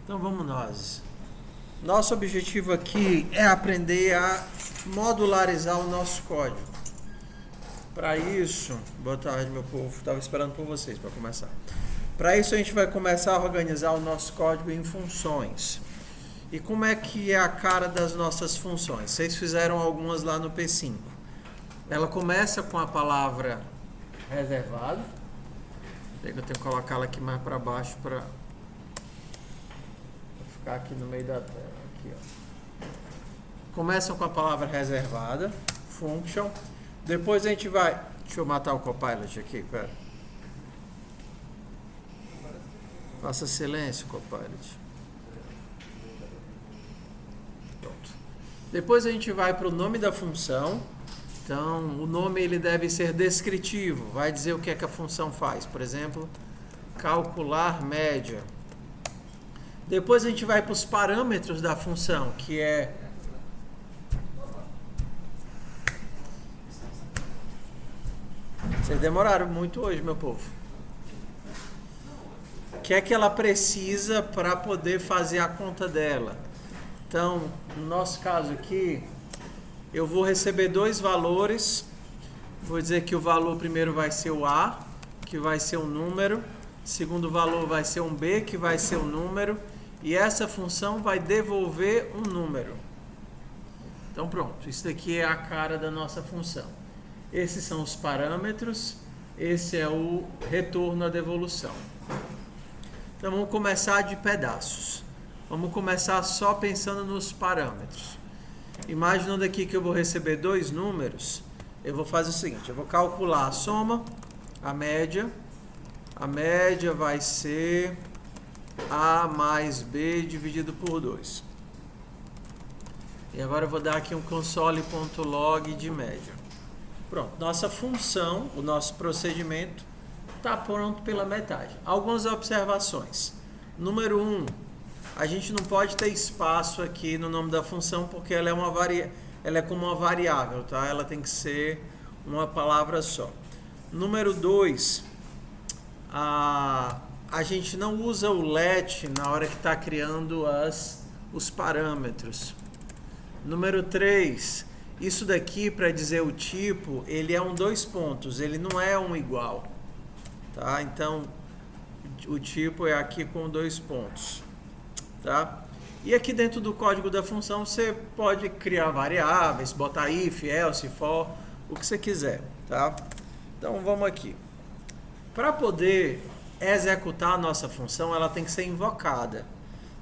Então vamos nós. Nosso objetivo aqui é aprender a modularizar o nosso código. Para isso, boa tarde meu povo, estava esperando por vocês para começar. Para isso a gente vai começar a organizar o nosso código em funções. E como é que é a cara das nossas funções? Vocês fizeram algumas lá no P5. Ela começa com a palavra reservado. Eu tenho que colocá-la aqui mais para baixo para ficar aqui no meio da tela. Aqui, ó. Começam com a palavra reservada, function. Depois a gente vai... Deixa eu matar o Copilot aqui, pera. Faça silêncio, Copilot. Pronto. Depois a gente vai para o nome da função. Então, o nome ele deve ser descritivo. Vai dizer o que é que a função faz. Por exemplo, calcular média. Depois a gente vai para os parâmetros da função, que é... Vocês demoraram muito hoje, meu povo. O que é que ela precisa para poder fazer a conta dela? Então, no nosso caso aqui, eu vou receber dois valores. Vou dizer que o valor primeiro vai ser o A, que vai ser um número. Segundo valor vai ser um B, que vai ser um número. E essa função vai devolver um número. Então pronto, isso daqui é a cara da nossa função. Esses são os parâmetros, esse é o retorno à devolução. Então vamos começar de pedaços. Vamos começar só pensando nos parâmetros. Imaginando aqui que eu vou receber dois números, eu vou fazer o seguinte, eu vou calcular a soma, a média. A média vai ser A mais B dividido por 2. E agora eu vou dar aqui um console.log de média. Pronto, nossa função, o nosso procedimento está pronto pela metade. Algumas observações. Número 1, a gente não pode ter espaço aqui no nome da função porque ela é como uma variável, tá? Ela tem que ser uma palavra só. Número 2, a gente não usa o let na hora que está criando os parâmetros. Número 3, isso daqui para dizer o tipo, ele é um dois pontos, ele não é um igual. Tá? Então, o tipo é aqui com dois pontos. Tá? E aqui dentro do código da função você pode criar variáveis, botar if, else, for, o que você quiser. Tá? Então vamos aqui. Para poder executar a nossa função, ela tem que ser invocada.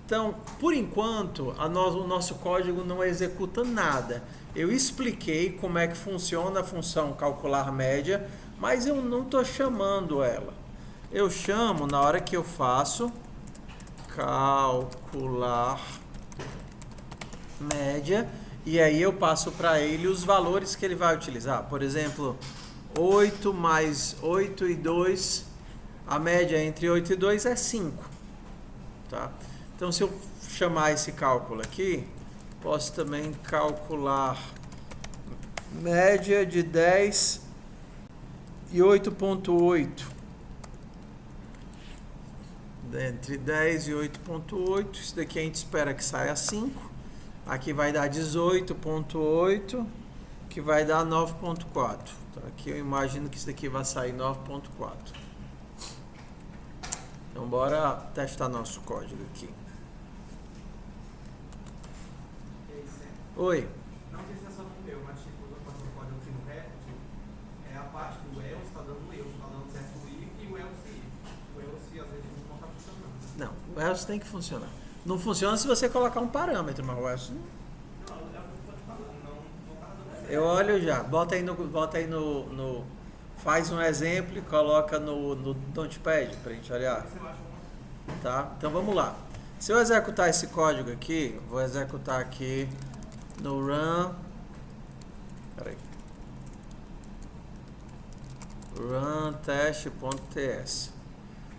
Então, por enquanto, o nosso código não executa nada. Eu expliquei como é que funciona a função calcular média, mas eu não estou chamando ela. Eu chamo na hora que eu faço calcular média, e aí eu passo para ele os valores que ele vai utilizar. Por exemplo, 8 mais 8 e 2, a média entre 8 e 2 é 5. Tá? Então, se eu chamar esse cálculo aqui, posso também calcular média de 10 e 8.8. Entre 10 e 8.8, isso daqui a gente espera que saia 5. Aqui vai dar 18.8, que vai dar 9.4. Então, aqui eu imagino que isso daqui vai sair 9.4. Então, bora testar nosso código aqui. Oi. Não sei se é só no meu, mas tipo, eu faço o código aqui no REPT, a parte do else está dando erro, está dando certo o if e o else if. O else às vezes não está funcionando. Não, o else tem que funcionar. Não funciona se você colocar um parâmetro, mas o else não. Não, é o que eu estou te falando, não está dando certo. Eu olho já, bota aí no faz um exemplo e coloca no Notepad pra gente olhar. Tá? Então vamos lá. Se eu executar esse código aqui, vou executar aqui no run. Peraí. Run test.ts.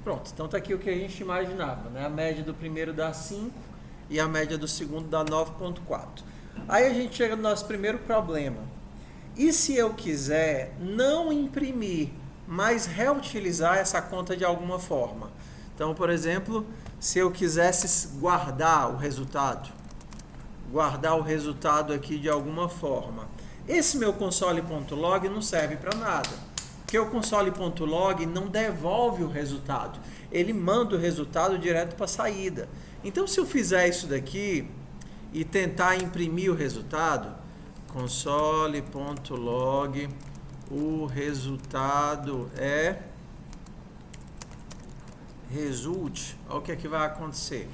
Pronto, então tá aqui o que a gente imaginava, né? A média do primeiro dá 5 e a média do segundo dá 9.4. Aí a gente chega no nosso primeiro problema. E se eu quiser não imprimir, mas reutilizar essa conta de alguma forma? Então, por exemplo, se eu quisesse guardar o resultado aqui de alguma forma. Esse meu console.log não serve para nada, porque o console.log não devolve o resultado, ele manda o resultado direto para a saída. Então, se eu fizer isso daqui e tentar imprimir o resultado, console.log, o resultado é result, olha o que é que vai acontecer.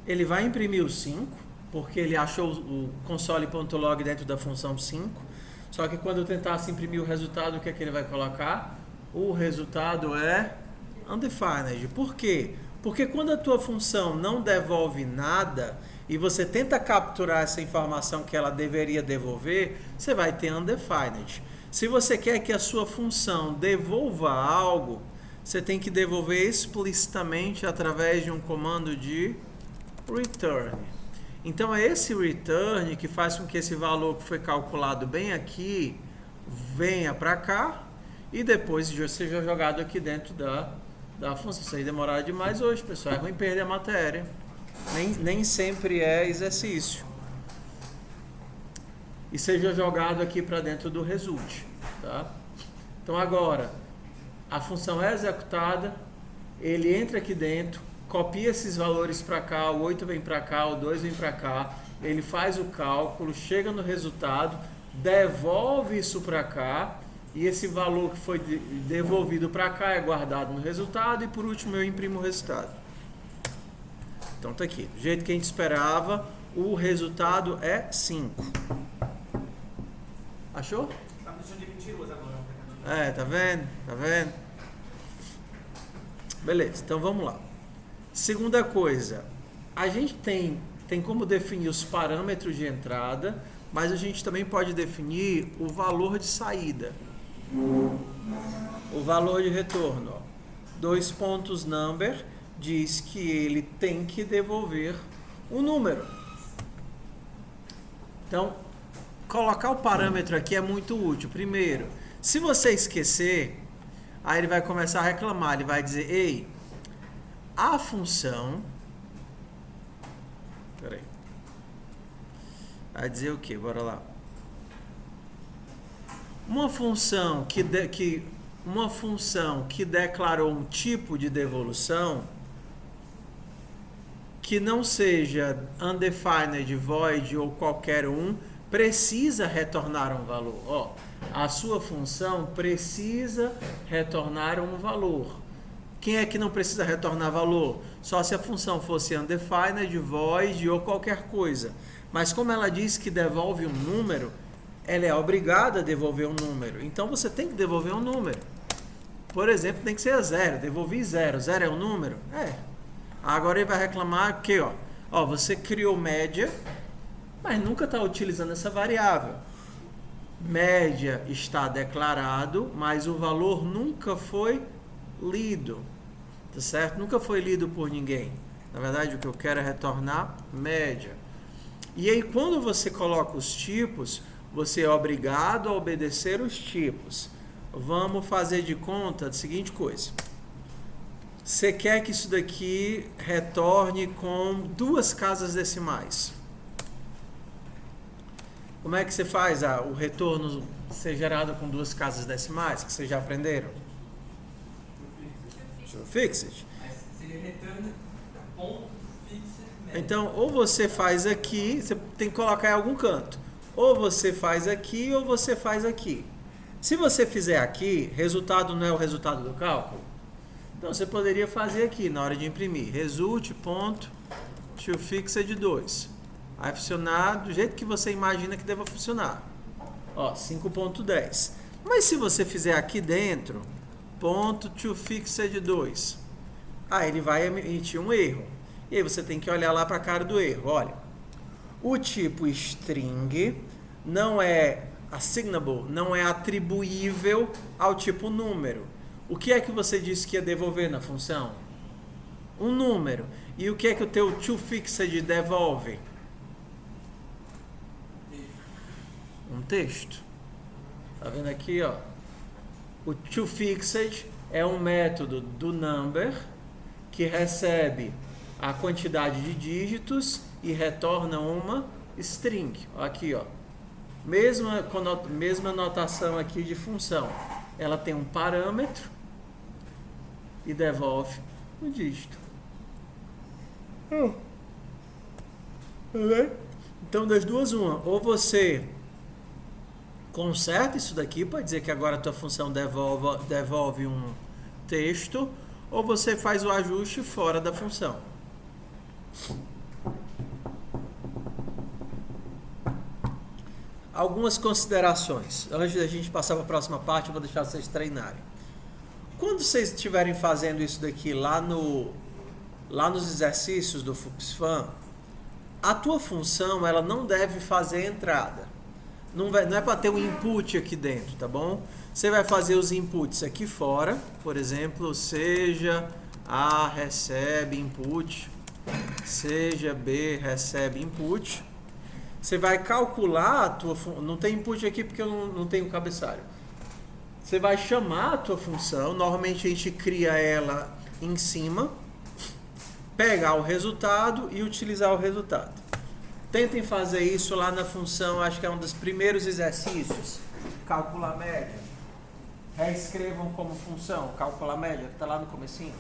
Ele vai imprimir o 5, porque ele achou o console.log dentro da função 5, só que quando eu tentasse imprimir o resultado, o que é que ele vai colocar? O resultado é undefined. Por quê? Porque quando a tua função não devolve nada e você tenta capturar essa informação que ela deveria devolver, você vai ter undefined. Se você quer que a sua função devolva algo, você tem que devolver explicitamente através de um comando de return. Então é esse return que faz com que esse valor que foi calculado bem aqui venha para cá e depois seja jogado aqui dentro da função. Isso aí demorou demais hoje, pessoal. É ruim perder a matéria. Nem sempre é exercício. E seja jogado aqui para dentro do result. Tá? Então agora, a função é executada, ele entra aqui dentro, copia esses valores para cá, o 8 vem para cá, o 2 vem para cá, ele faz o cálculo, chega no resultado, devolve isso para cá, e esse valor que foi devolvido para cá é guardado no resultado, e por último eu imprimo o resultado. Então tá aqui, do jeito que a gente esperava, o resultado é 5. Achou? Tá me deixando de mentiroso agora. É, tá vendo? Tá vendo? Beleza, então vamos lá. Segunda coisa, a gente tem como definir os parâmetros de entrada, mas a gente também pode definir o valor de saída. O valor de retorno. Ó. 2 pontos number diz que ele tem que devolver um número. Então, colocar o parâmetro aqui é muito útil. Primeiro, se você esquecer, aí ele vai começar a reclamar, ele vai dizer, ei, a função, peraí, vai dizer o que? Bora lá. Uma função que declarou um tipo de devolução que não seja undefined, void ou qualquer um, precisa retornar um valor. Ó, a sua função precisa retornar um valor. Quem é que não precisa retornar valor? Só se a função fosse undefined, void ou qualquer coisa. Mas como ela diz que devolve um número, ela é obrigada a devolver um número. Então você tem que devolver um número. Por exemplo, tem que ser 0. Devolvi 0. 0 é um número? É. Agora ele vai reclamar que, ó, você criou média, mas nunca está utilizando essa variável. Média está declarado, mas o valor nunca foi lido, tá certo? Nunca foi lido por ninguém. Na verdade, o que eu quero é retornar média. E aí, quando você coloca os tipos, você é obrigado a obedecer os tipos. Vamos fazer de conta a seguinte coisa. Você quer que isso daqui retorne com 2 casas decimais. Como é que você faz o retorno ser gerado com 2 casas decimais, que vocês já aprenderam? Fixed. Então, ou você faz aqui, você tem que colocar em algum canto. Ou você faz aqui, ou você faz aqui. Se você fizer aqui, resultado não é o resultado do cálculo? Então, você poderia fazer aqui, na hora de imprimir. Result.toFixed 2. Vai funcionar do jeito que você imagina que deva funcionar. Ó, 5.10. Mas se você fizer aqui dentro, .toFixed 2, aí ele vai emitir um erro. E aí você tem que olhar lá para a cara do erro. Olha, o tipo string não é assignable, não é atribuível ao tipo número. O que é que você disse que ia devolver na função? Um número. E o que é que o teu toFixed devolve? Um texto. Tá vendo aqui, ó? O toFixed é um método do number que recebe a quantidade de dígitos e retorna uma string. Aqui, ó. Mesma notação aqui de função. Ela tem um parâmetro e devolve um dígito. Então, das duas, uma. Ou você conserta isso daqui para dizer que agora a tua função devolve um texto, ou você faz o ajuste fora da função. Algumas considerações. Antes da gente passar para a próxima parte, eu vou deixar vocês treinarem. Quando vocês estiverem fazendo isso daqui lá nos exercícios do FuxFan, a tua função ela não deve fazer entrada. Não é para ter um input aqui dentro, tá bom? Você vai fazer os inputs aqui fora, por exemplo, seja A recebe input, seja B recebe input. Você vai calcular a tua função. Não tem input aqui porque eu não tenho cabeçalho. Você vai chamar a tua função. Normalmente a gente cria ela em cima, pegar o resultado e utilizar o resultado. Tentem fazer isso lá na função, acho que é um dos primeiros exercícios. Calcular média. Reescrevam como função, calcular média, que está lá no comecinho.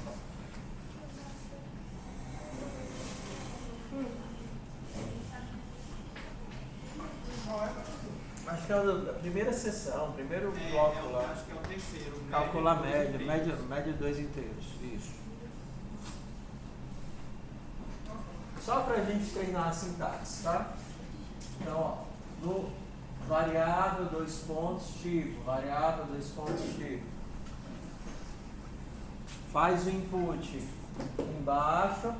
Acho que é a primeira sessão, primeiro bloco lá. Acho que é o terceiro. Calcular média 2 inteiros. Isso. Só para a gente treinar a sintaxe, tá? Então, ó, no variável, 2 pontos, tipo, variável, 2 pontos, tipo. Faz o input embaixo,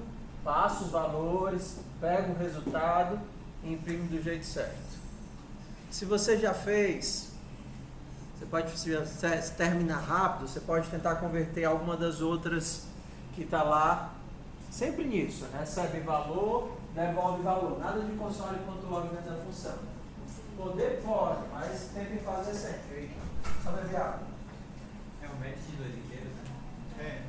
passa os valores, pega o resultado e imprime do jeito certo. Se você já fez, você pode, se terminar rápido, você pode tentar converter alguma das outras que está lá. Sempre nisso, recebe valor, devolve valor. Nada de console.log dentro da função. Poder pode, mas tentem fazer sempre. Só beber água. É um match de 2 inteiros, né? É.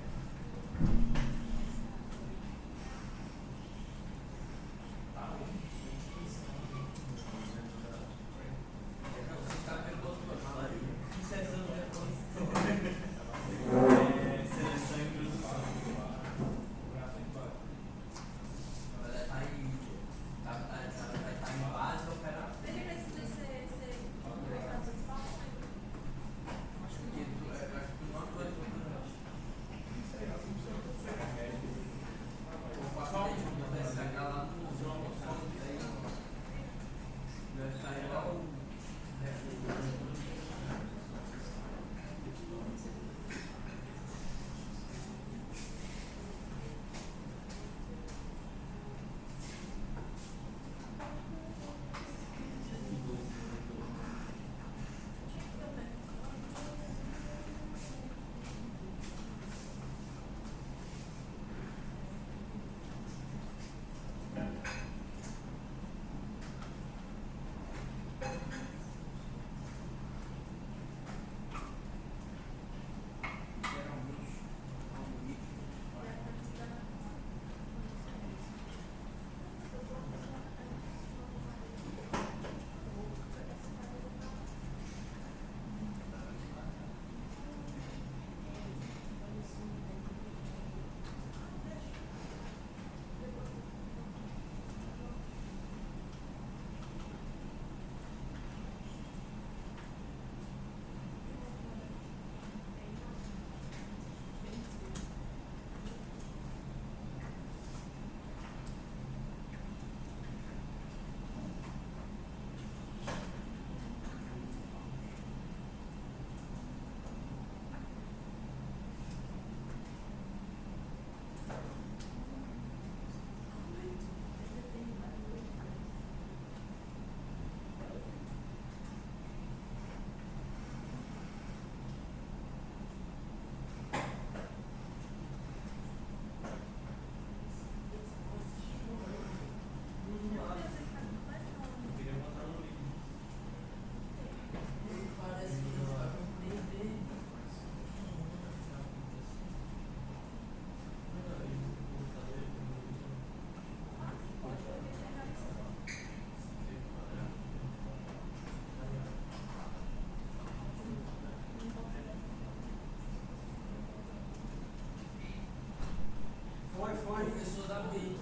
Professor Davi,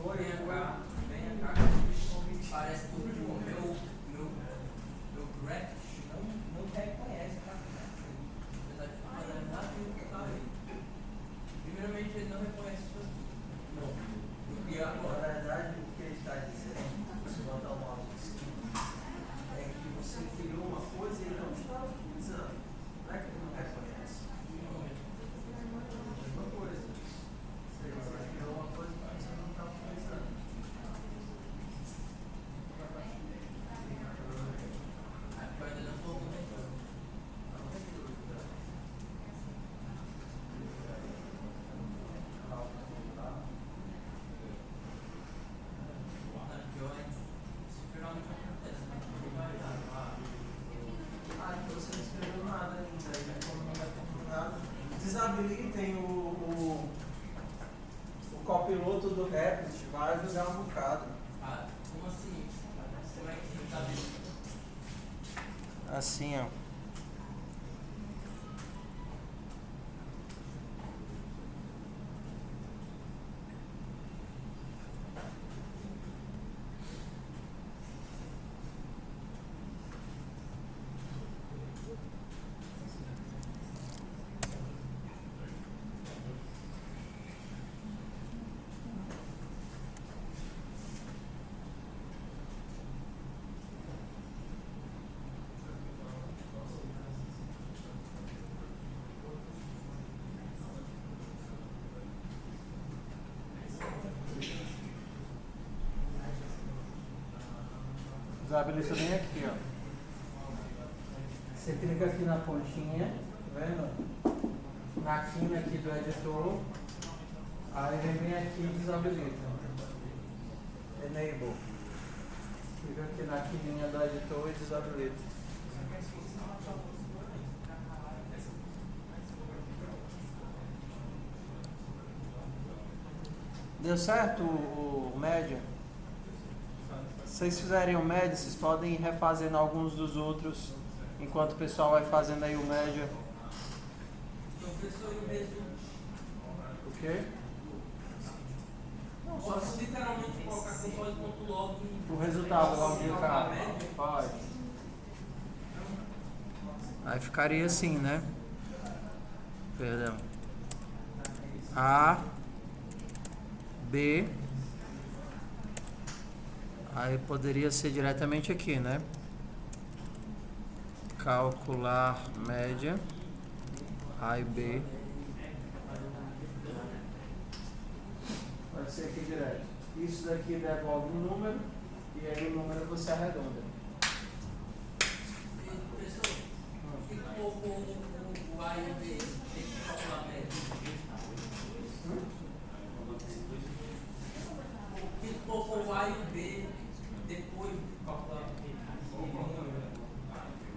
vem cá, parece que o meu graph não reconhece, tá? Apesar de estar fazendo nada que tá aí. Primeiramente, ele não reconhece isso aqui. Não. Porque agora, na verdade, o que ele está dizendo, se você botar um mouse assim, é que você criou uma coisa e ele não está utilizando. Não é que ele não reconhece. Mesma coisa. Você criou uma coisa que você não está utilizando. Aqui eu ainda não estou comentando. Você não escreveu nada ainda, e como não vai ter nada, desabilitem o copiloto do Replit, vai ajudar um bocado. Ah, como assim? Como é que desabilita? Assim, ó. Desabilita bem aqui, ó. Você clica aqui na pontinha, tá vendo? Na quina aqui do editor. Aí vem aqui e desabilita. Enable. Clica aqui na quininha do editor e desabilita. Deu certo o média? Se vocês fizerem o média, vocês podem ir refazendo alguns dos outros enquanto o pessoal vai fazendo aí o média. Professor, e o resumo? O quê? Não, posso literalmente colocar console.log O resultado lá no cara. Pode. Aí ficaria assim, né? Perdão. A, B. Aí poderia ser diretamente aqui, né? Calcular média A e B. Pode ser aqui direto. Isso daqui devolve um número e aí o número você arredonda. Professor, por que colocou o A e o B? Tem que calcular a média. Por que colocou o A e o B depois de calcular o número?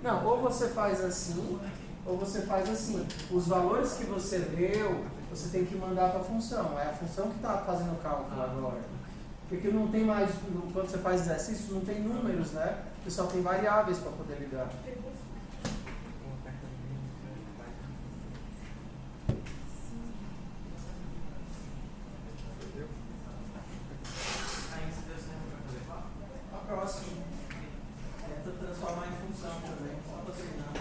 Não, ou você faz assim, ou você faz assim. Os valores que você deu, você tem que mandar para a função. É a função que está fazendo o cálculo agora. Porque não tem mais, quando você faz exercícios, não tem números, né? Você só tem variáveis para poder lidar. A próxima. Tenta transformar em função também. Só para treinar.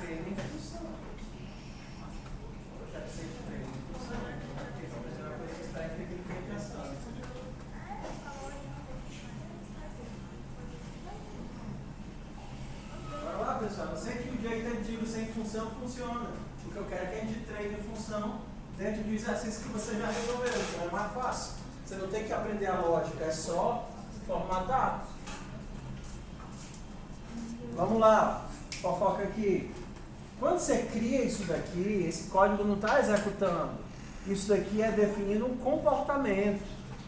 treino em função. Projeto ser de treino em função. Porque talvez é uma coisa técnica que tem pensando. Bora lá, pessoal. Eu sei que o jeito antigo sem função funciona. O que eu quero é que a gente treine função dentro de um exercício que você já resolveu, então é mais fácil. Você não tem que aprender a lógica, é só formatar. Vamos lá, fofoca aqui. Quando você cria isso daqui, esse código não está executando. Isso daqui é definindo um comportamento.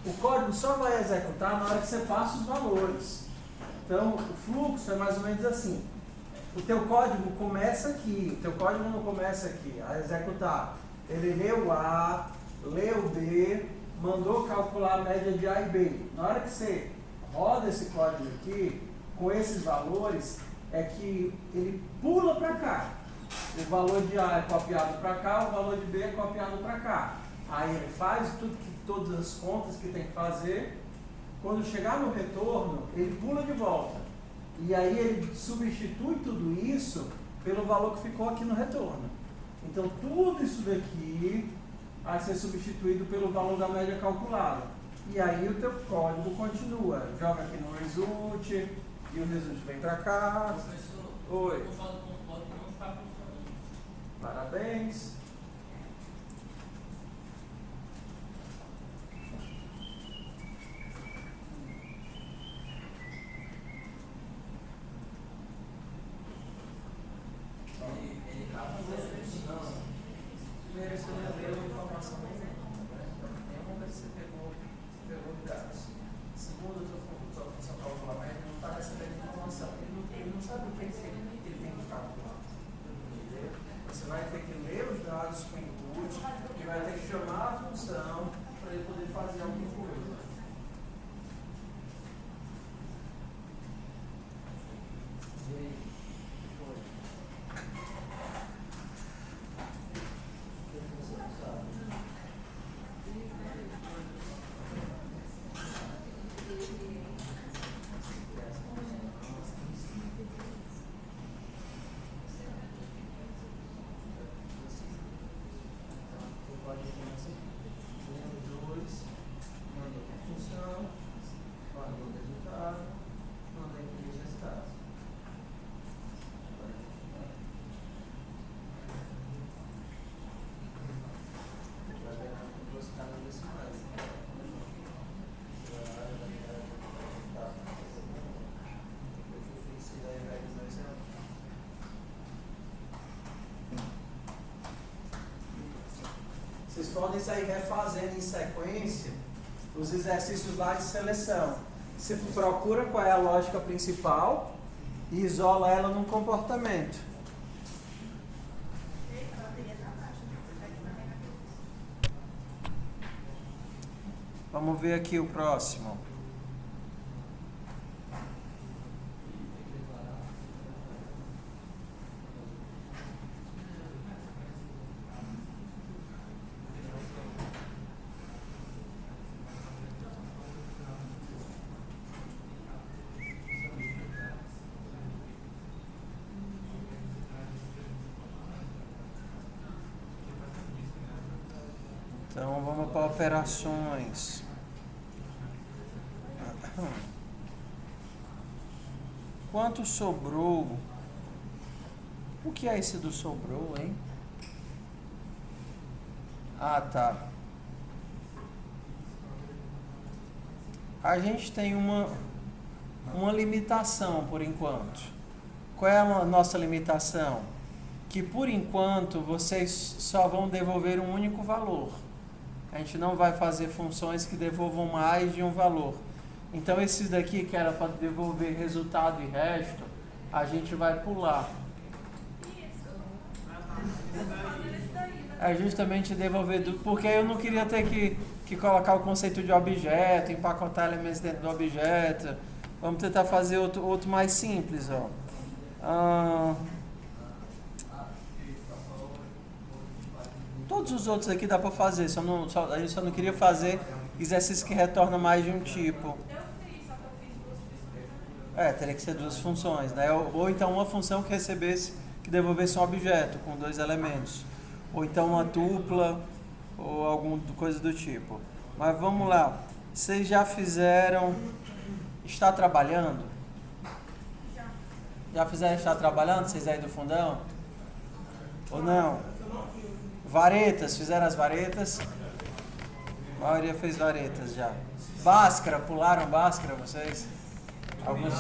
O código só vai executar na hora que você passa os valores. Então, o fluxo é mais ou menos assim. O teu código começa aqui, o teu código não começa aqui, a executar. Ele leu A, leu B, mandou calcular a média de A e B. Na hora que você roda esse código aqui, com esses valores, é que ele pula para cá. O valor de A é copiado para cá, o valor de B é copiado para cá. Aí ele faz todas as contas que tem que fazer. Quando chegar no retorno, ele pula de volta. E aí ele substitui tudo isso pelo valor que ficou aqui no retorno. Então tudo isso daqui vai ser substituído pelo valor da média calculada. E aí o teu código continua. Joga aqui no result, e o result vem para cá. Oi. Eu falo com o código não está funcionando. Parabéns. Ele está fazendo isso. Não. Primeiro você não leu a informação nenhuma. Nenhuma vez você pegou os dados. Segundo, a sua função calcular média não está recebendo informação. Ele não sabe o que ele tem que calcular. Entendeu? Você vai ter que ler os dados com input e vai ter que chamar a função para ele poder fazer alguma coisa. E aí? O que foi? O que você não sabe? Vocês podem sair refazendo em sequência os exercícios lá de seleção. Você procura qual é a lógica principal e isola ela num comportamento. Vamos ver aqui o próximo. Então vamos para operações. Quanto sobrou? O que é esse do sobrou, hein? Ah, tá. A gente tem uma limitação por enquanto. Qual é a nossa limitação? Que por enquanto vocês só vão devolver um único valor. A gente não vai fazer funções que devolvam mais de um valor. Então esses daqui que era para devolver resultado e resto, a gente vai pular. É justamente devolver, porque eu não queria ter que colocar o conceito de objeto, empacotar elementos dentro do objeto. Vamos tentar fazer outro mais simples, ó. Todos os outros aqui dá para fazer, a gente só não queria fazer exercício que retorna mais de um tipo. Eu fiz, só que eu fiz duas funções. Teria que ser duas funções, né? Ou então uma função que que devolvesse um objeto com 2 elementos. Ou então uma tupla, ou alguma coisa do tipo. Mas vamos lá. Vocês já fizeram está trabalhando? Já fizeram estar trabalhando? Vocês aí do fundão? Ou não? Varetas, fizeram as varetas? A maioria fez varetas já. Bhaskara, pularam Bhaskara vocês? Alguns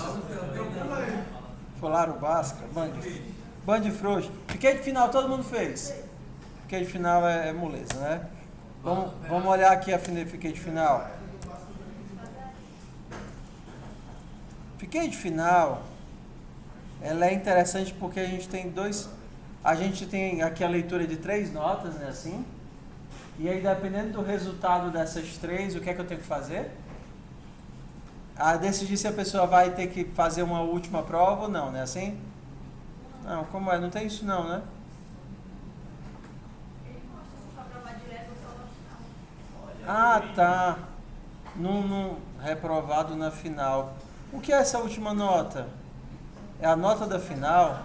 pularam Bhaskara? Band frouxo. Fiquei de final, todo mundo fez. Fiquei de final é moleza, né? Vamos olhar aqui a fiquei de final. Fiquei de final, ela é interessante porque a gente tem aqui a leitura de 3 notas, né, assim, e aí dependendo do resultado dessas 3, o que é que eu tenho que fazer? Decidir se a pessoa vai ter que fazer uma última prova ou não, né, assim? Não, como é? Não tem isso não, né? Ah, tá. Num reprovado na final. O que é essa última nota? É a nota da final?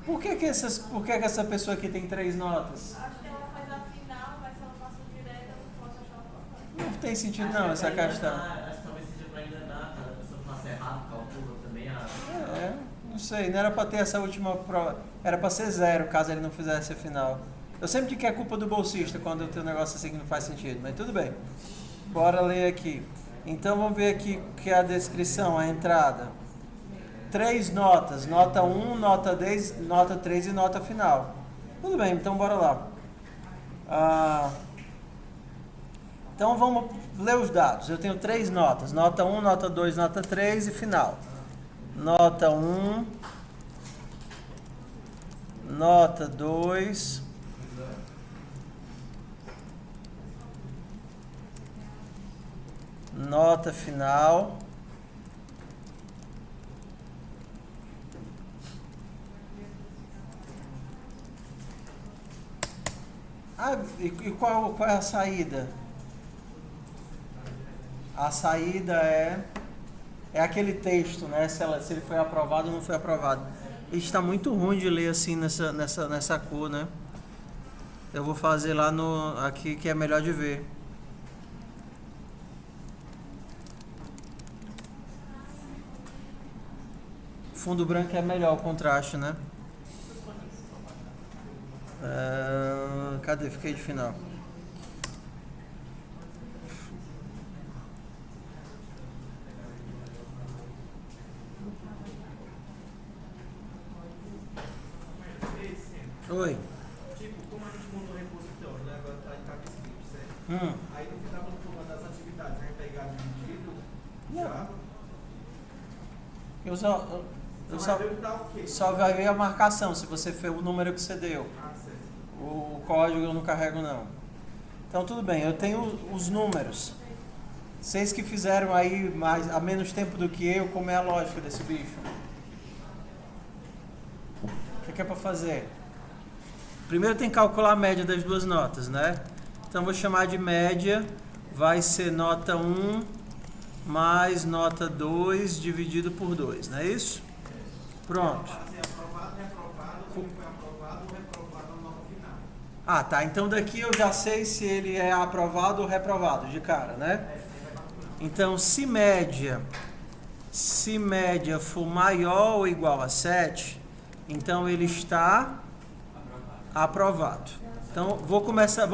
Por que essa pessoa aqui tem 3 notas? Acho que ela faz a final, mas se ela passa direto, eu não posso achar o papel. Não tem sentido não essa questão. Acho que talvez seja para enganar, cara. A pessoa passa errado, calcula também Não sei, não era para ter essa última prova. Era para ser 0, caso ele não fizesse a final. Eu sempre digo que é culpa do bolsista quando eu tenho um negócio assim que não faz sentido, mas tudo bem. Bora ler aqui. Então vamos ver aqui que é a descrição, a entrada. 3 notas, nota 1, nota 10, nota 3 e nota final. Tudo bem, então bora lá. Então vamos ler os dados. Eu tenho 3 notas, nota 1, nota 2, nota 3 e final. Nota 1, nota 2, nota final. E qual é a saída? A saída é aquele texto, né? Se ele foi aprovado ou não foi aprovado. Está muito ruim de ler assim nessa cor, né? Eu vou fazer lá aqui que é melhor de ver. Fundo branco é melhor o contraste, né? Cadê? Fiquei de final. Oi. Tipo, como a gente montou o repositório, né? Agora tá em cada script, certo? Aí no final, quando for mandar as atividades, vai pegar dividido já. Só vai ver a marcação, se você fez o número que você deu. Certo. O código eu não carrego não. Então tudo bem, eu tenho os números. Vocês que fizeram aí há menos tempo do que eu, como é a lógica desse bicho? O que é para fazer? Primeiro tem que calcular a média das 2 notas, né? Então vou chamar de média, vai ser nota 1 mais nota 2 dividido por 2, não é isso? Pronto. Aprovado, reprovado, ou foi aprovado ou reprovado na nota final. Tá. Então daqui eu já sei se ele é aprovado ou reprovado de cara, né? Então se média for maior ou igual a 7, então ele está aprovado. Então vou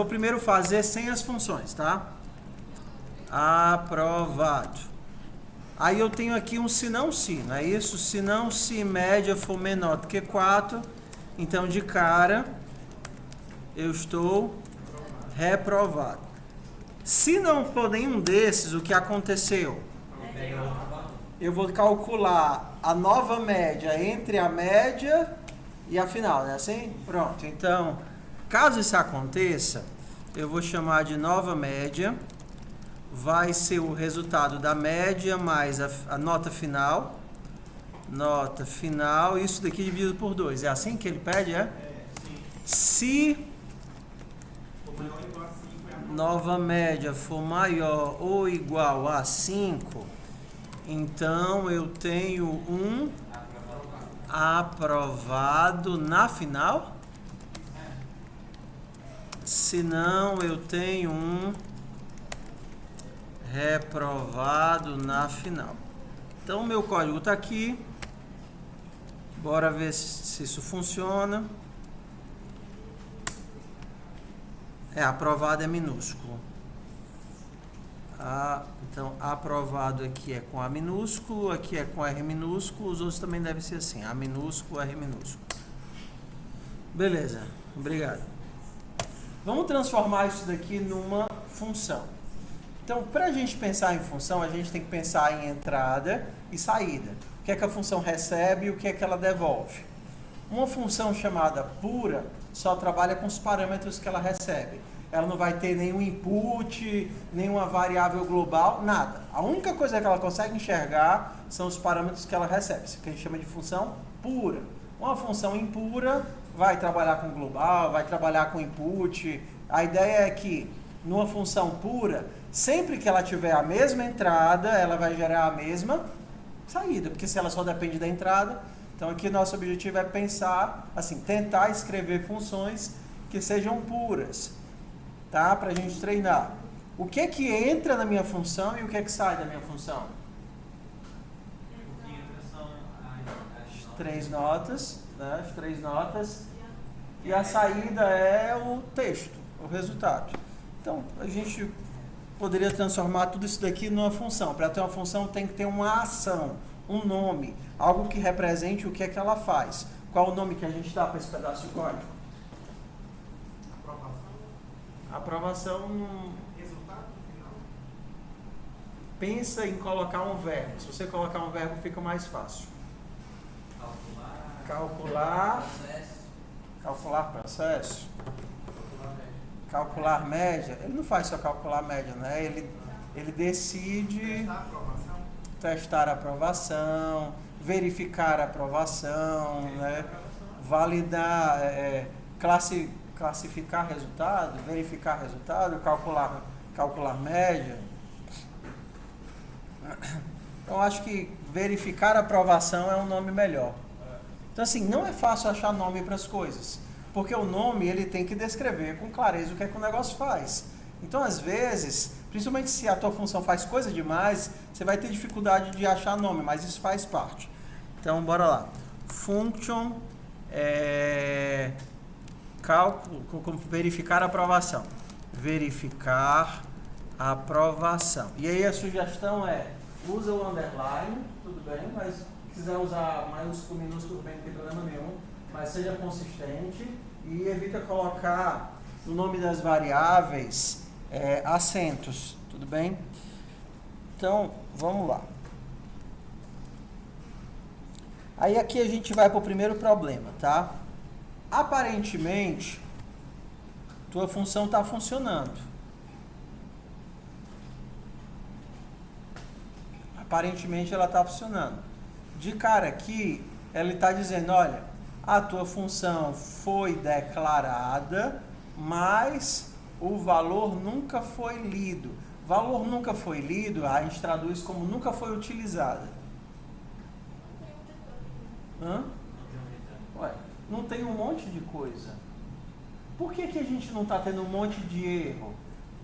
primeiro fazer sem as funções, tá? Aprovado. Aí eu tenho aqui um se não se, não é isso? Se não se média for menor do que 4, então de cara eu estou reprovado. Se não for nenhum desses, o que aconteceu? Eu vou calcular a nova média entre a média e a final, né? Assim? Pronto. Então, caso isso aconteça, eu vou chamar de nova média. Vai ser o resultado da média mais a nota final. Nota final, isso daqui dividido por 2. É assim que ele pede, é? Sim. Se nova média for maior ou igual a 5, então eu tenho um aprovado na final? Se não, eu tenho um reprovado na final. Então, o meu código está aqui. Bora ver se isso funciona. Aprovado é minúsculo. Então, aprovado aqui é com A minúsculo, aqui é com R minúsculo, os outros também devem ser assim, A minúsculo, R minúsculo. Beleza, obrigado. Vamos transformar isso daqui numa função. Então, para a gente pensar em função, a gente tem que pensar em entrada e saída. O que é que a função recebe e o que é que ela devolve. Uma função chamada pura só trabalha com os parâmetros que ela recebe. Ela não vai ter nenhum input, nenhuma variável global, nada. A única coisa que ela consegue enxergar são os parâmetros que ela recebe. Isso que a gente chama de função pura. Uma função impura vai trabalhar com global, vai trabalhar com input. A ideia é que, numa função pura, sempre que ela tiver a mesma entrada, ela vai gerar a mesma saída. Porque se ela só depende da entrada, então aqui nosso objetivo é pensar, assim, tentar escrever funções que sejam puras. Tá? Para a gente treinar. O que é que entra na minha função e o que é que sai da minha função? O que entra são As três notas, né? As três notas. E a saída é o texto, o resultado. Então, a gente poderia transformar tudo isso daqui numa função. Para ter uma função tem que ter uma ação, um nome, algo que represente o que é que ela faz. Qual o nome que a gente dá para esse pedaço de código? Aprovação no resultado final. Pensa em colocar um verbo. Se você colocar um verbo, fica mais fácil. Calcular processo. Calcular média. Ele não faz só calcular média, né? Ele decide testar a aprovação, verificar a aprovação, né? Validar, classificar resultado, verificar resultado, calcular média. Então, acho que verificar a aprovação é um nome melhor. Então, assim, não é fácil achar nome para as coisas, porque o nome ele tem que descrever com clareza o que é que o negócio faz. Então, às vezes, principalmente se a tua função faz coisa demais, você vai ter dificuldade de achar nome, mas isso faz parte. Então, bora lá. Function cálculo, verificar a aprovação. Verificar a aprovação. E aí a sugestão é, usa o underline, tudo bem, mas se quiser usar maiúsculo, minúsculo, bem, não tem problema nenhum, mas seja consistente e evita colocar no nome das variáveis acentos, tudo bem? Então, vamos lá. Aí aqui a gente vai para o primeiro problema, tá? Aparentemente, tua função está funcionando. Aparentemente ela está funcionando. De cara aqui, ela está dizendo, olha, a tua função foi declarada, mas o valor nunca foi lido. Valor nunca foi lido, a gente traduz como nunca foi utilizada. Hã? Ué, não tem um monte de coisa. Por que a gente não está tendo um monte de erro?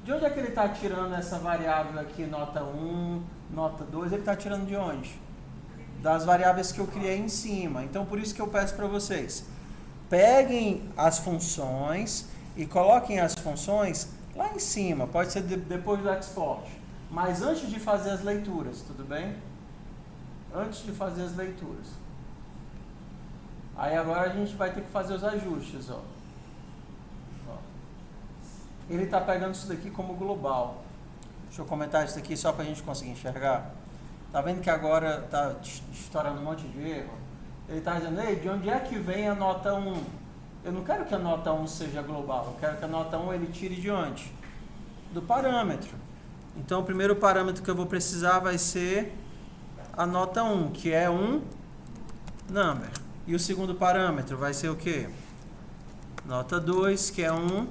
De onde é que ele está tirando essa variável aqui, nota 1, nota 2? Ele está tirando de onde? Das variáveis que eu criei em cima. Então, por isso que eu peço para vocês, peguem as funções e coloquem as funções lá em cima. Pode ser depois do export. Mas antes de fazer as leituras, tudo bem? Antes de fazer as leituras. Aí agora a gente vai ter que fazer os ajustes, ó. Ele está pegando isso daqui como global. Deixa eu comentar isso aqui só para a gente conseguir enxergar. Tá vendo que agora está estourando um monte de erro? Ele está dizendo, ei, de onde é que vem a nota 1? Eu não quero que a nota 1 seja global. Eu quero que a nota 1 ele tire de onde? Do parâmetro. Então o primeiro parâmetro que eu vou precisar vai ser a nota 1, que é um number. E o segundo parâmetro vai ser o quê? Nota 2, que é um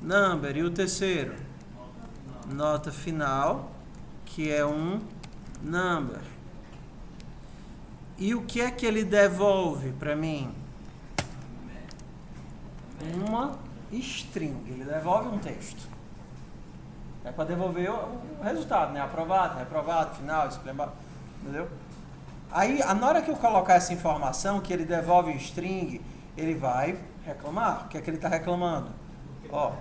number. E o terceiro? Nota final, que é um number. E o que é que ele devolve para mim? Uma string. Ele devolve um texto. É para devolver o resultado, né? Aprovado, reprovado, final, explicado, entendeu? Aí, na hora que eu colocar essa informação, que ele devolve string, ele vai reclamar. O que é que ele está reclamando? Ó,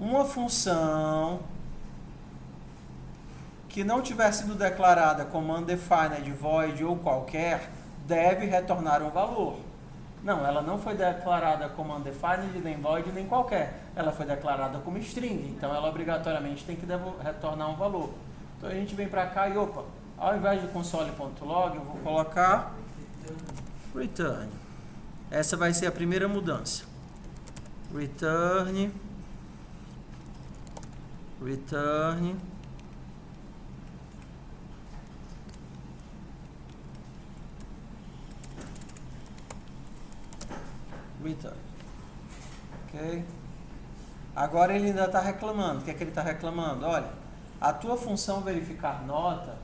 uma função que não tiver sido declarada como undefined, void ou qualquer, deve retornar um valor. Não, ela não foi declarada como undefined, nem void, nem qualquer. Ela foi declarada como string, então ela obrigatoriamente tem que retornar um valor. Então a gente vem para cá e, opa, ao invés de console.log, eu vou colocar return. Essa vai ser a primeira mudança. Return. Return. Return. Ok? Agora ele ainda está reclamando. O que é que ele está reclamando? Olha, a tua função verificar nota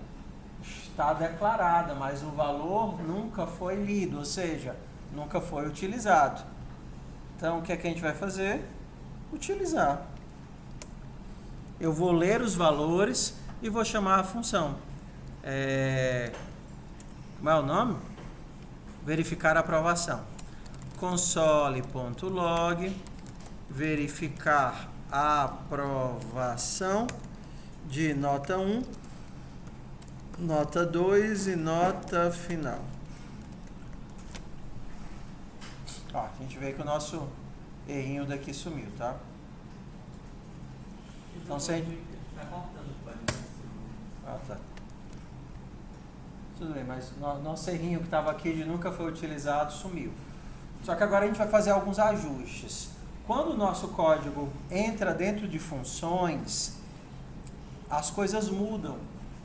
está declarada, mas o valor nunca foi lido, ou seja, nunca foi utilizado. Então, o que é que a gente vai fazer? Utilizar. Eu vou ler os valores e vou chamar a função. Como é o nome? Verificar a aprovação. Console.log verificar a aprovação de nota 1, nota 2 e nota final. Ó, a gente vê que o nosso errinho daqui sumiu, tá? Então, tá. Tudo bem, mas nosso errinho que estava aqui de nunca foi utilizado sumiu. Só que agora a gente vai fazer alguns ajustes. Quando o nosso código entra dentro de funções, as coisas mudam.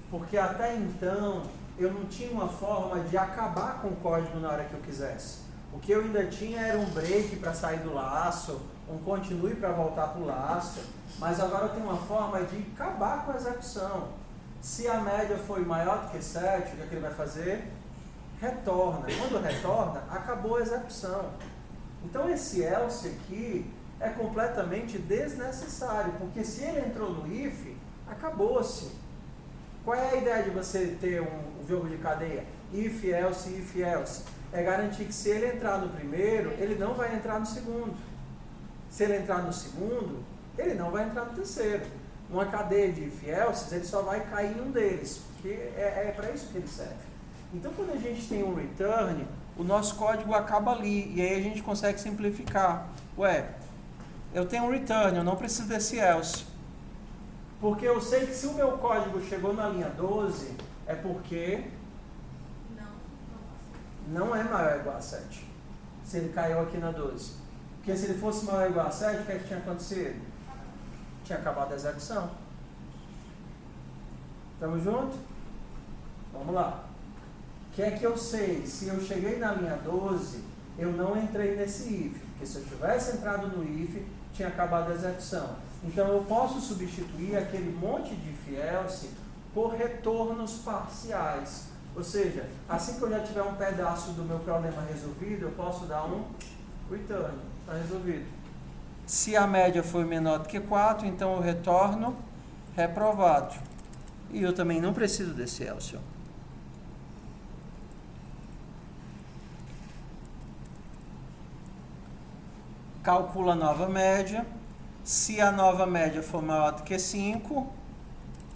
Porque até então eu não tinha uma forma de acabar com o código na hora que eu quisesse. O que eu ainda tinha era um break para sair do laço, um continue para voltar para o laço, mas agora eu tenho uma forma de acabar com a execução. Se a média foi maior do que 7, o que é que ele vai fazer? Retorna. Quando retorna, acabou a execução. Então esse else aqui é completamente desnecessário, porque se ele entrou no if, acabou-se. Qual é a ideia de você ter um jogo de cadeia? If, else. É garantir que se ele entrar no primeiro, ele não vai entrar no segundo. Se ele entrar no segundo, ele não vai entrar no terceiro. Uma cadeia de if, else, ele só vai cair em um deles, porque é para isso que ele serve. Então, quando a gente tem um return, o nosso código acaba ali, e aí a gente consegue simplificar. Ué, eu tenho um return, eu não preciso desse else. Porque eu sei que se o meu código chegou na linha 12, é porque não é maior ou igual a 7. Se ele caiu aqui na 12. Porque se ele fosse maior ou igual a 7, o que é que tinha acontecido? Tinha acabado a execução. Estamos juntos? Vamos lá. O que é que eu sei? Se eu cheguei na linha 12, eu não entrei nesse if. Porque se eu tivesse entrado no if, tinha acabado a execução. Então eu posso substituir aquele monte de if else por retornos parciais. Ou seja, assim que eu já tiver um pedaço do meu problema resolvido, eu posso dar um return. Está resolvido. Se a média foi menor do que 4, então eu retorno reprovado. E eu também não preciso desse else. Calcula a nova média. Se a nova média for maior do que 5,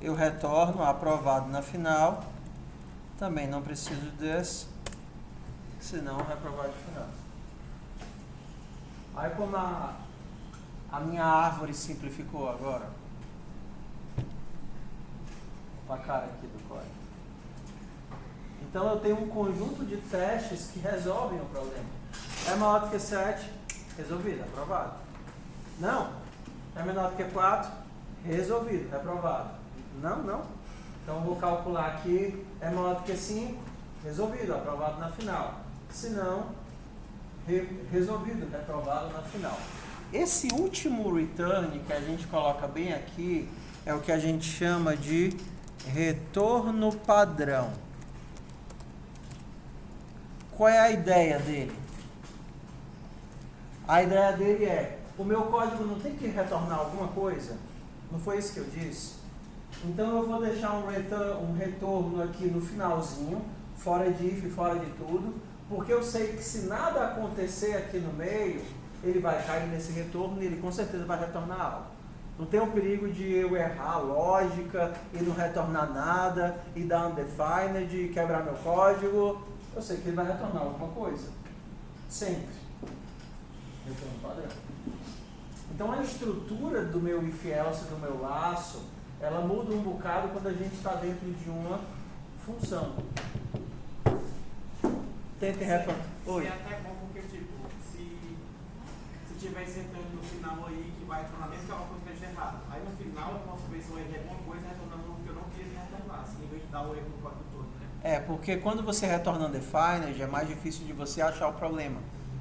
eu retorno aprovado na final. Também não preciso desse, senão reprovado no final. Aí como a minha árvore simplificou agora. Para a cara aqui do código. Então eu tenho um conjunto de testes que resolvem o problema. É maior do que 7, resolvido, aprovado. Não. É menor do que 4, resolvido, reprovado. Não. Então eu vou calcular aqui, é maior do que 5, resolvido, aprovado na final. Se não, resolvido, reprovado na final. Esse último return que a gente coloca bem aqui é o que a gente chama de retorno padrão. qual é a ideia dele? A ideia dele é, o meu código não tem que retornar alguma coisa? Não foi isso que eu disse? Então eu vou deixar um retorno aqui no finalzinho, fora de if, fora de tudo, porque eu sei que se nada acontecer aqui no meio, ele vai cair nesse retorno e ele com certeza vai retornar algo. Não tem o perigo de eu errar a lógica e não retornar nada e dar undefined e quebrar meu código. Eu sei que ele vai retornar alguma coisa. Sempre. Retorno padrão. Então a estrutura do meu if else, do meu laço, ela muda um bocado quando a gente está dentro de uma função. Tentem retornar. Oi. É até bom porque, tipo, se tiver esse retorno no final aí que vai retornar mesmo que é uma coisa que esteja errada. Aí no final eu posso ver se eu errei alguma coisa retornando o que eu não queria que retornasse, em vez de dar o erro no código todo, né? É, porque quando você retorna undefined, é mais difícil de você achar o problema.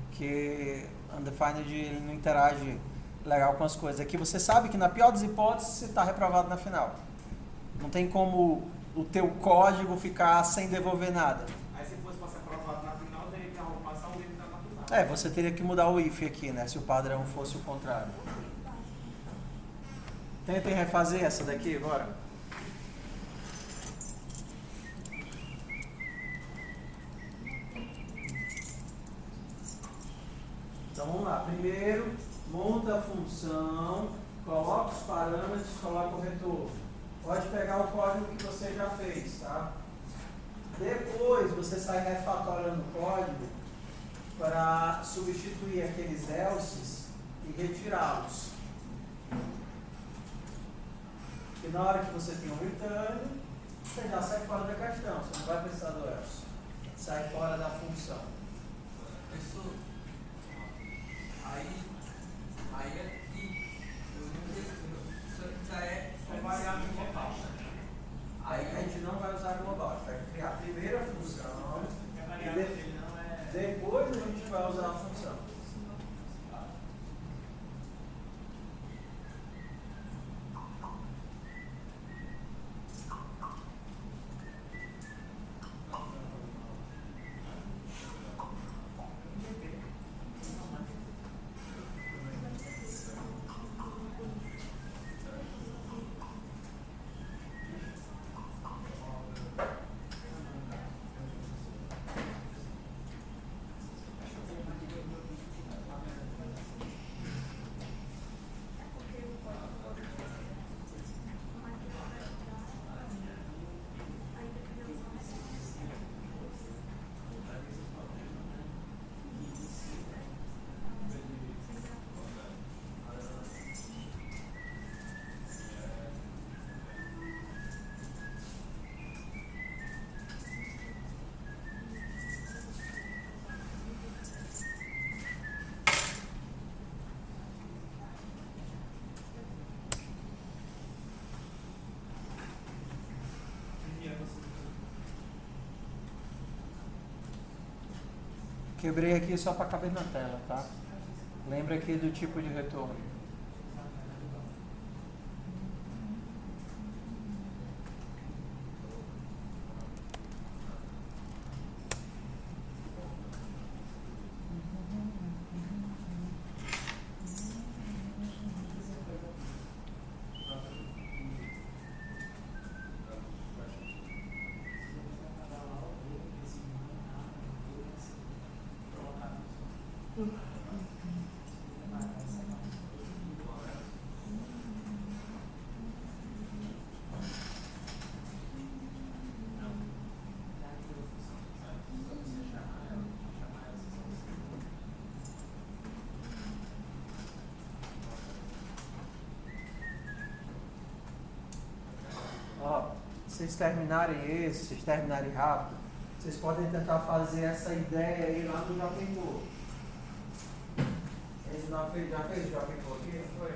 Porque undefined ele não interage legal com as coisas. Aqui você sabe que na pior das hipóteses você está reprovado na final. Não tem como o teu código ficar sem devolver nada. Aí se fosse para ser aprovado na final, eu teria que passar o erro na final. É, você teria que mudar o if aqui, né? Se o padrão fosse o contrário. Tentem refazer essa daqui agora. Então vamos lá. Primeiro, monta a função, coloca os parâmetros, coloca o retorno. Pode pegar o código que você já fez, tá? Depois você sai refatorando o código para substituir aqueles elses e retirá-los. E na hora que você tem um return, você já sai fora da questão, você não vai precisar do else. Sai fora da função. Isso. Aí aqui, isso aqui já é Só variável global. Aí a gente não vai usar global, a gente vai criar a primeira função A e variável dele não é. depois a gente vai usar a função. Quebrei aqui só para caber na tela, tá? Lembra aqui do tipo de retorno. Ó, vocês terminarem esse, vocês terminarem rápido, vocês podem tentar fazer essa ideia aí lá no Jockey. Esse já fez o Jockey aqui, não foi?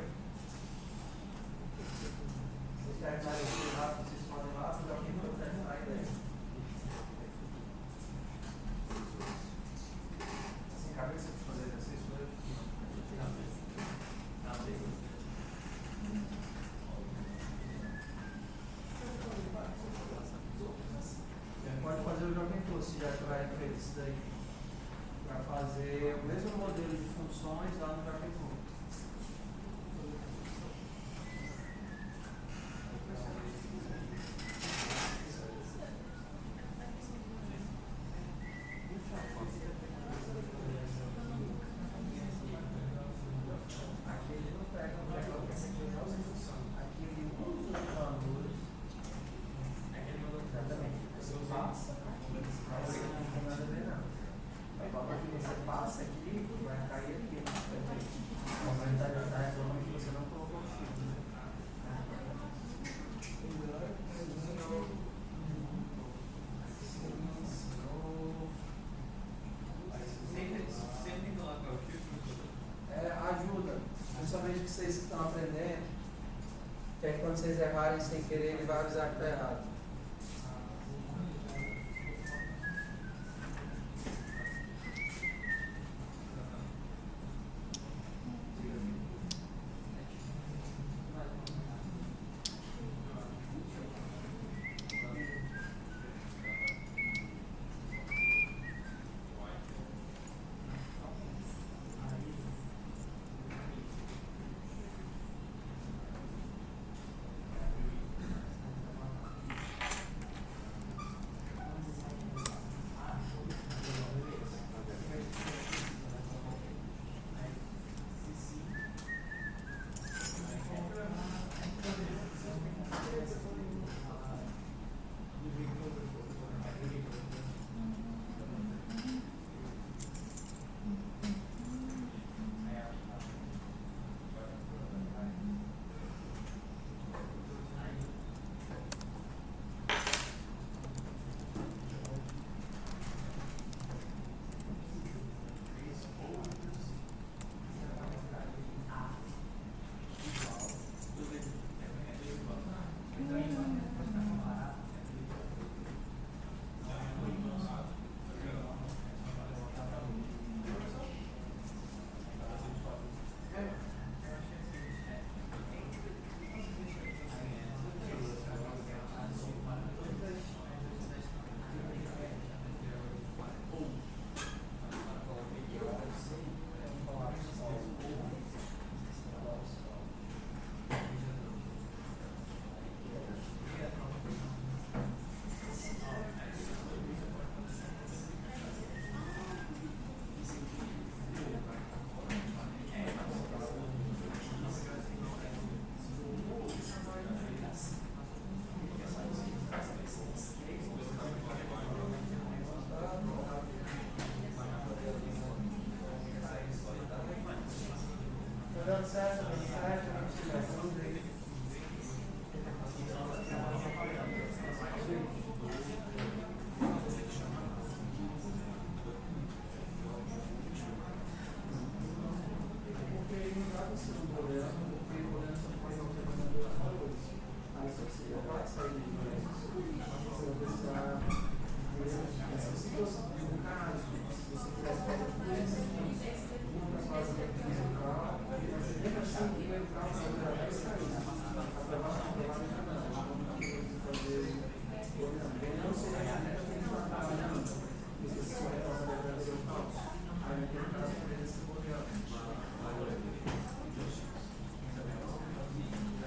Vocês terminarem esse rápido, vocês podem ir lá no Jockey terminar a ideia. Assim, acabei de fazer vocês foi. Pode fazer o Jockey se já tiverem feito isso daí. para fazer o mesmo modelo de funções lá no Jacqueline. Aqui ele não pega o Jacqueline, aqui ele usa os valores. Exatamente. Você passa, mas você não tem nada a ver não. A palavra que você passa aqui vai cair aqui. Mas vai estar reclamando que você não colocou o X. Sempre colocar o X. Ajuda, principalmente que vocês estão aprendendo, que aí quando vocês errarem sem querer, ele vai avisar que está errado.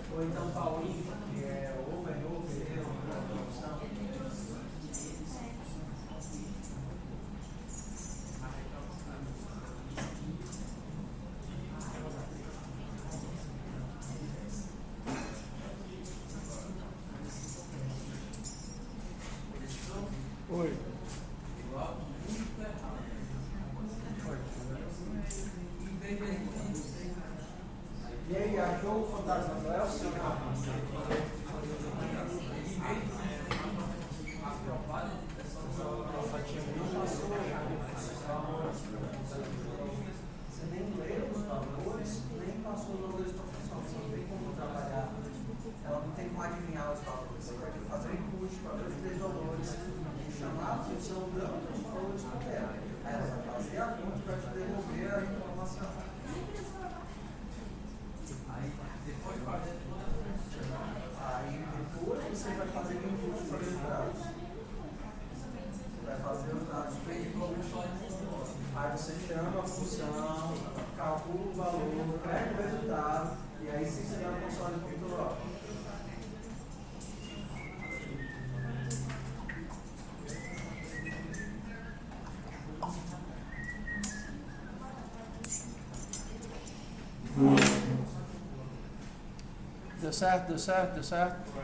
Ou então Paulinho, que é over and over, uma produção. Oi. E aí, achou o fantasma do Noel? Sim, você nem leu os valores, nem passou os valores para a função. Você não tem como trabalhar, ela não tem como adivinhar os valores. Você vai ter que fazer input para ver os três valores e chamar a função dando os valores para ela. Aí ela vai fazer a conta para te devolver a informação. Aí depois você vai fazer input para os dados. Você vai fazer os dados. Aí Aí você chama a função, calcula o valor, pega o resultado e aí sim você dá no console.log. Deu certo, deu certo, deu certo?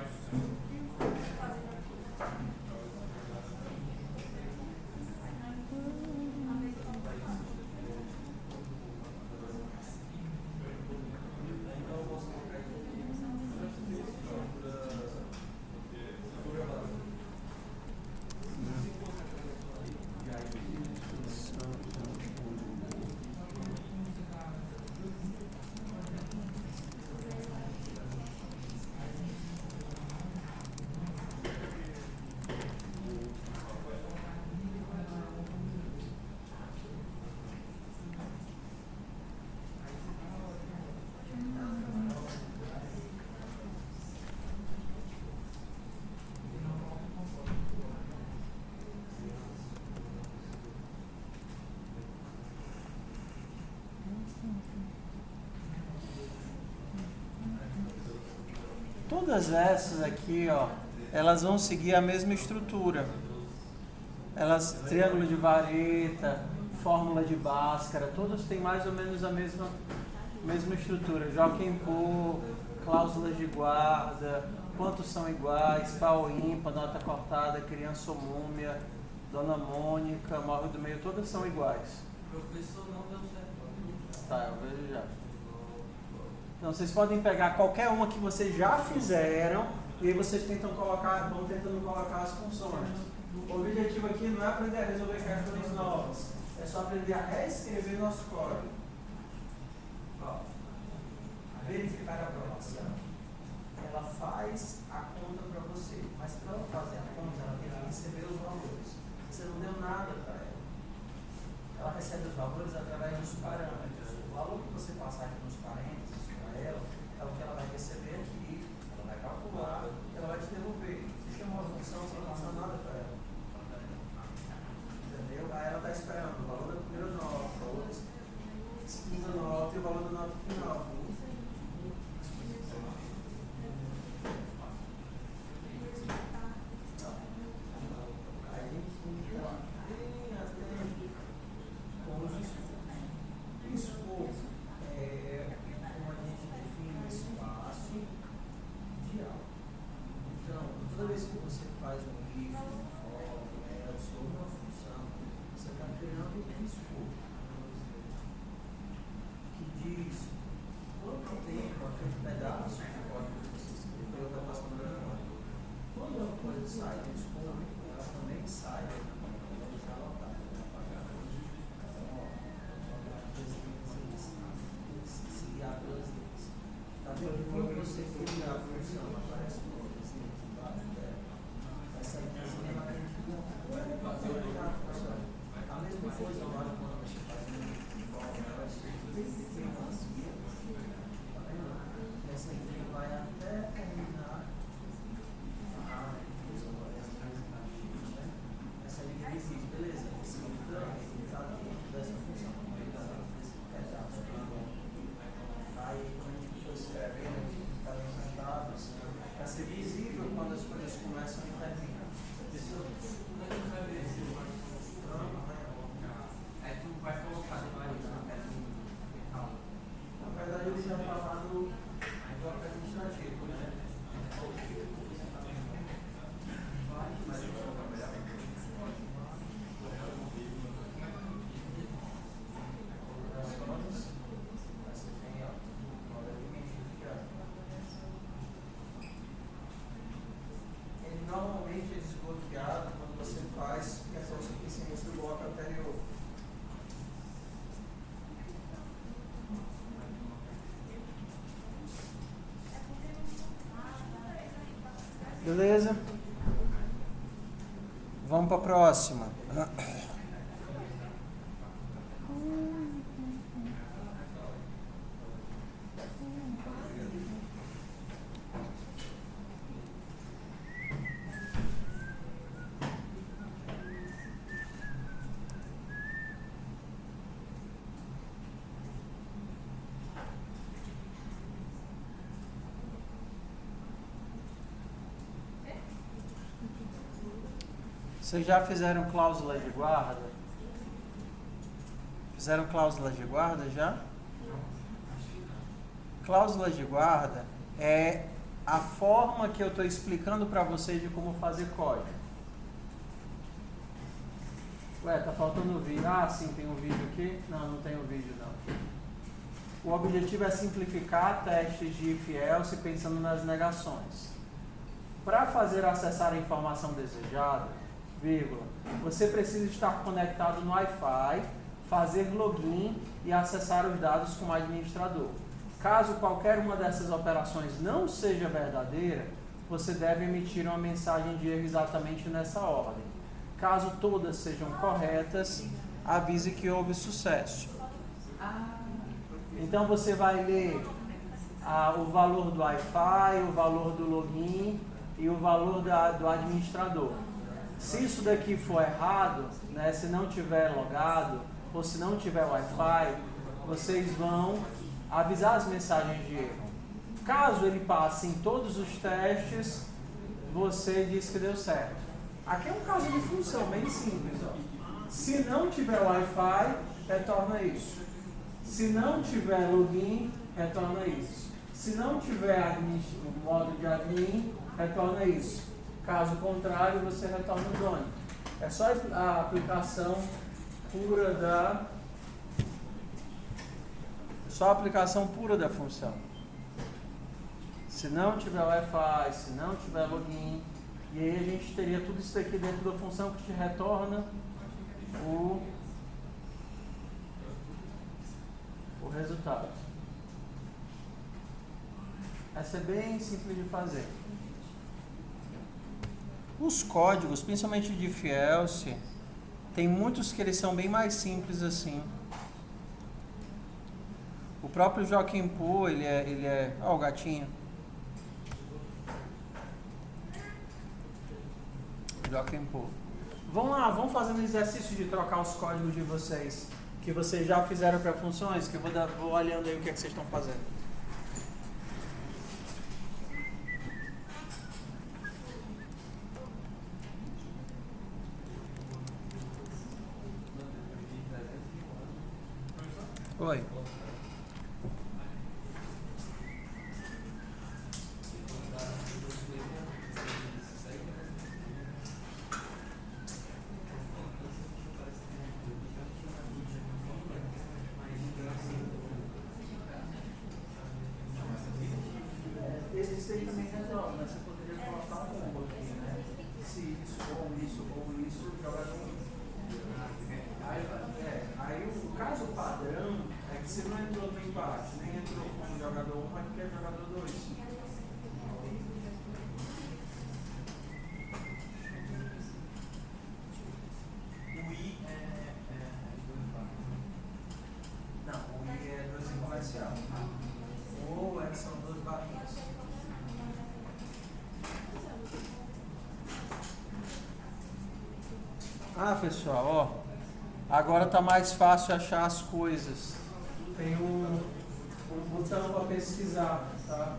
Todas essas aqui, ó, elas vão seguir a mesma estrutura. Elas, triângulo de vareta, fórmula de Bhaskara, todas têm mais ou menos a mesma estrutura. Joaquim Pô, cláusulas de guarda, quantos são iguais, par ou ímpar, nota cortada, criança ou múmia, Dona Mônica, Morro do Meio, todas são iguais. Professor, não deu certo. Tá, eu vejo já. Então vocês podem pegar qualquer uma que vocês já fizeram e aí vocês vão tentando colocar as funções. O objetivo aqui não é aprender a resolver questões novas, é só aprender a reescrever nosso código. Ó, verificar a aprovação. Ela faz a conta para você, mas para ela fazer a conta, ela tem que receber os valores. Você não deu nada para ela. Ela recebe os valores através dos parâmetros. O valor que você passar aqui nos parênteses para ela é o que ela vai receber aqui. Ela vai calcular e ela vai te devolver. Você chama uma função, você não passa nada para ela. Entendeu? Aí ela está esperando o valor da primeira nota, a outra segunda nota e o valor da nota final. Normalmente é desbloqueado quando você faz questão suficiente do bloco anterior. Beleza? Vamos para a próxima. Vocês já fizeram cláusulas de guarda? Fizeram cláusulas de guarda já? Cláusulas de guarda é a forma que eu estou explicando para vocês de como fazer código. Ué, tá faltando o vídeo. Ah, sim, tem um vídeo aqui. Não tem um vídeo não. O objetivo é simplificar testes de if else pensando nas negações. Para fazer acessar a informação desejada, vírgula, você precisa estar conectado no Wi-Fi, fazer login e acessar os dados como administrador. Caso qualquer uma dessas operações não seja verdadeira, você deve emitir uma mensagem de erro exatamente nessa ordem. Caso todas sejam corretas, avise que houve sucesso. Então você vai ler o valor do Wi-Fi, o valor do login e o valor do administrador. Se isso daqui for errado, né, se não tiver logado ou se não tiver Wi-Fi, vocês vão avisar as mensagens de erro. Caso ele passe em todos os testes, você diz que deu certo. Aqui é um caso de função bem simples. Ó. Se não tiver Wi-Fi, retorna isso. Se não tiver login, retorna isso. Se não tiver o modo de admin, retorna isso. Caso contrário, você retorna o done. É só a aplicação pura da função. Se não tiver Wi-Fi, se não tiver login, e aí a gente teria tudo isso aqui dentro da função que te retorna o resultado. Essa é bem simples de fazer. Os códigos, principalmente de if else, tem muitos que eles são bem mais simples assim. O próprio Joaquim Poo, ele é... Ó, o gatinho. Joaquim Poo. Vamos lá, vamos fazendo exercício de trocar os códigos de vocês, que vocês já fizeram para funções, que eu vou olhando aí o que é que vocês estão fazendo. Oi. Esse aí também resolve, mas você poderia colocar um combo aqui, né? Se isso, ou isso, joga junto. Aí o caso padrão é que você não entrou no embate, nem entrou como jogador 1, mas quer jogador 2. O I Não, o I é 2 em comercial. Ou são 2 barrinhas. Ah, pessoal, ó. Agora tá mais fácil achar as coisas. Tem um botão para pesquisar, tá?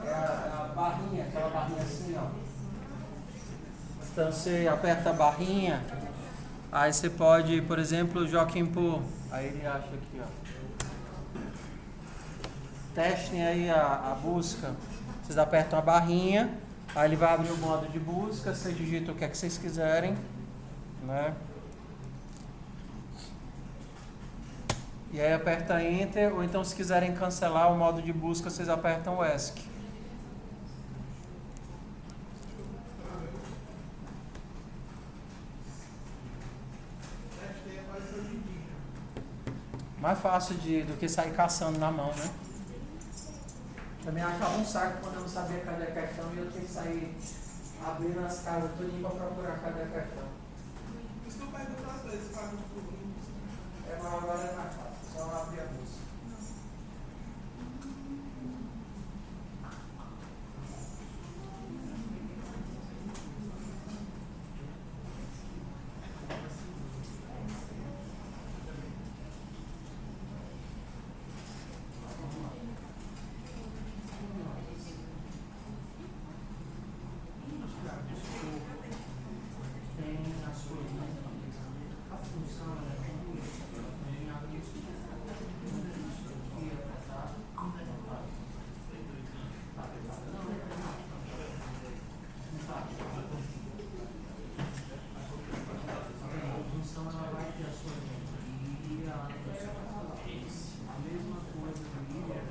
É a barrinha, aquela barrinha assim, ó. Então você aperta a barrinha, aí você pode, por exemplo, Joaquim Poo. Aí ele acha aqui, ó. Testem aí a busca. Vocês apertam a barrinha, aí ele vai abrir o modo de busca, você digita o que é que vocês quiserem, né? E aí aperta Enter, ou então se quiserem cancelar o modo de busca, vocês apertam o ESC. Mais fácil do que sair caçando na mão, né? Também achava um saco quando eu não sabia cadê a questão e eu tinha que sair abrindo as casas tudinho para procurar cadê a questão. Por isso que eu pergunto às vezes, faz uns turnos. Mas agora é mais fácil, só abrir a busca. Tem as mesma coisa do líder,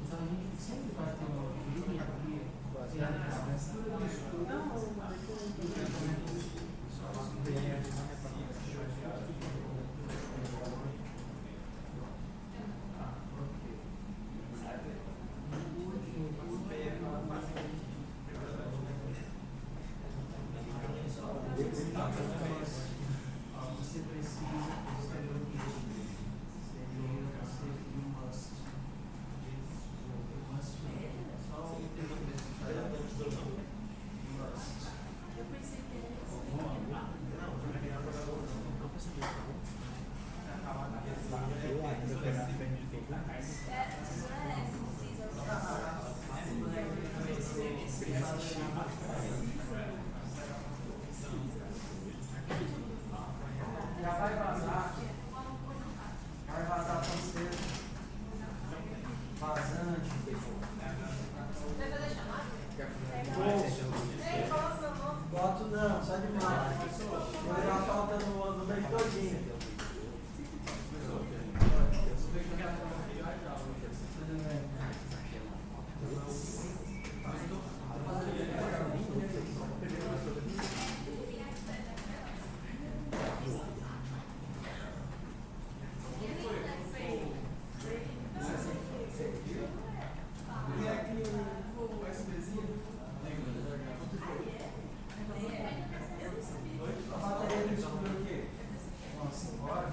então a gente sempre vai ter uma linha aqui, você precisa escrever o que já vai vazar tão cedo. Vazante. Vai fazer chamada? Boto não, só de mal. Vou levar falta no mês todinho. A bateria do escuro o quê? Nossa, bora,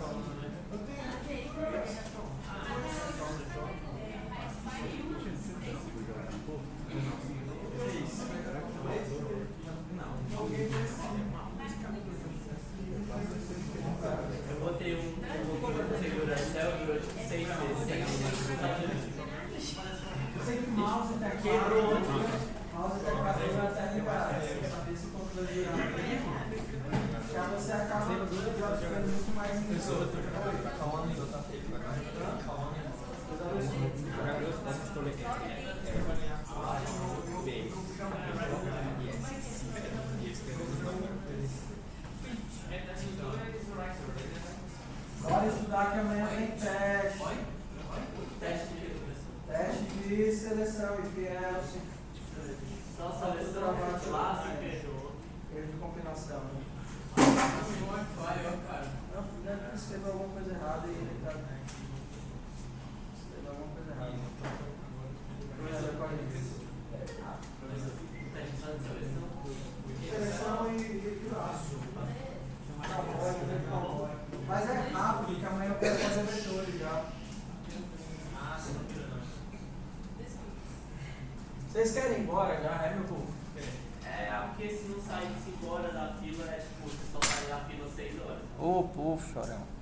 Eu botei um segurança durante 6 meses. eu sei que o mouse tá quebrou. O mouse tá quebrado até ligado. Saber se o controle virar. Já você acaba ficando muito mais Bora estudar que amanhã tem teste. Teste de seleção e fiel. Só seleção clássica. Erro de combinação. Vai, cara. Não, deve escrever alguma coisa errada e ele tá. Escreveu alguma coisa errada. Seleção e aço. Mas é rápido, que amanhã eu quero fazer vetores já. Vocês querem ir embora já, é meu povo? Porque se não sair embora da fila, é tipo, vocês estão saindo da fila 6 horas. Ô, povo, chorão.